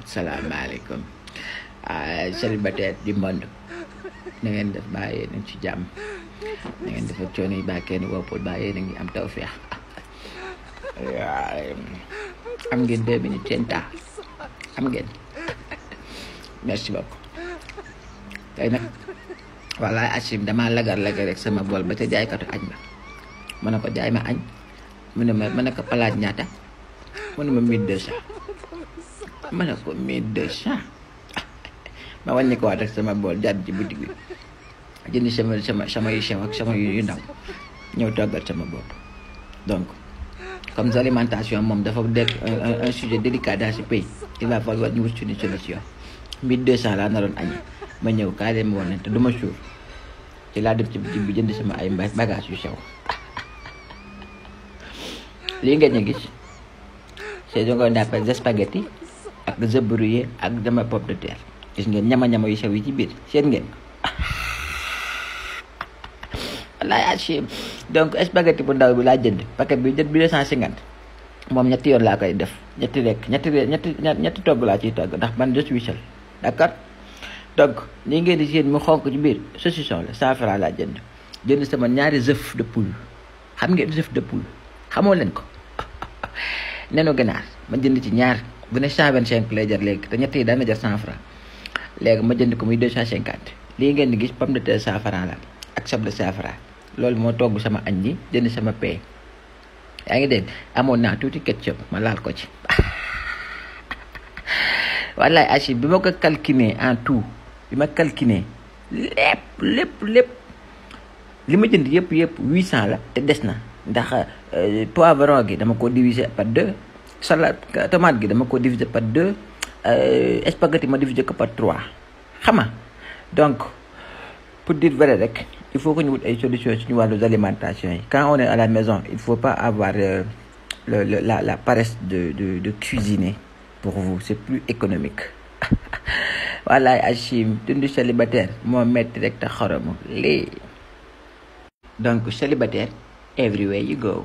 Assalamualaikum. Célibataire du monde na ngeen def bàyyee nañ ci jàmm na ngeen def ak coono yi baa kenn woppul bàyyee na ngi am tawfeex am ngeen 2 minutes seen temps am ngeen merci beaucoup tey nag wallaay Achim dama lagar rek sama bool ba ca jaaykatu añ ba ma ne ko jaay ma añ mu ne ma ne ko palaat ñaata mu ne ma 1200 ma ne ko 1200 ma wàññi ko waat ak sama bool jàdd ci boutique bi jënd sama yu sew ak sama yu ndaw ñëw toggal sama bopp. Donc comme l'alimentation moom dafa nekk un sujet délicat dans ce pays, il va falloir ñu wut une solution. 1200 laa naroon añi ma ñëw kaa dem woon te du ma suur ci laa dem ci boutique bi jënd sama ay bagage yu sew. Lii ngeen ñu gis c'est ce qu'on appelle des spaghettis ak des œufs brouillés ak dama pomme de terre. Gis ngeen ñama-ñama yu sew yi ci biir seen ngeen wallaay Achim. Donc spaghetti bu ndaw bi laa jënd paquet bi jënd bi 250 moom ñetti yoon laa koy def ñetti togg laa ciy togg ndax man je suis seul, d'accord. Donc li ngeen di seen mu xonk ci biir saucisson la 100 francs laa jënd sama ñaari œuf de poule. Xam ngeen œuf de poule xamoo leen ko nenu ganaar ma jënd ci ñaar bu ne 125 lay jar léegi te ñett yi daan na jar 100 francs léegi ma jënd ko muy 250. lii ngeen di gis pomme de terre 100 francs la ak soble 100 francs. Loolu moo togg sama añ ji jënd sama pain. Yaa ngi dégg amoon naa tuuti ketchup ma laal ko ci wallaay Achim bi ma ko calculé en tout bi ma calculé lépp li ma jënd yëpp 800 la te des na ndax poivron gi dama ko diviser par 2, salade tomate gi dama ko diviser par 2, spaghetti ma diviser ko par 3 xam nga. Donc pour dire vrai rek il faut que ñu wut ay solution ci ñu wàllu alimentation yi. Quand on est à la maison il faut pas avoir la paresse de cuisiner pour vous, c'est plus économique. Wallaay Achim dundu célibataire moo metti rek te xoromu lii. Donc célibataire everywhere you go.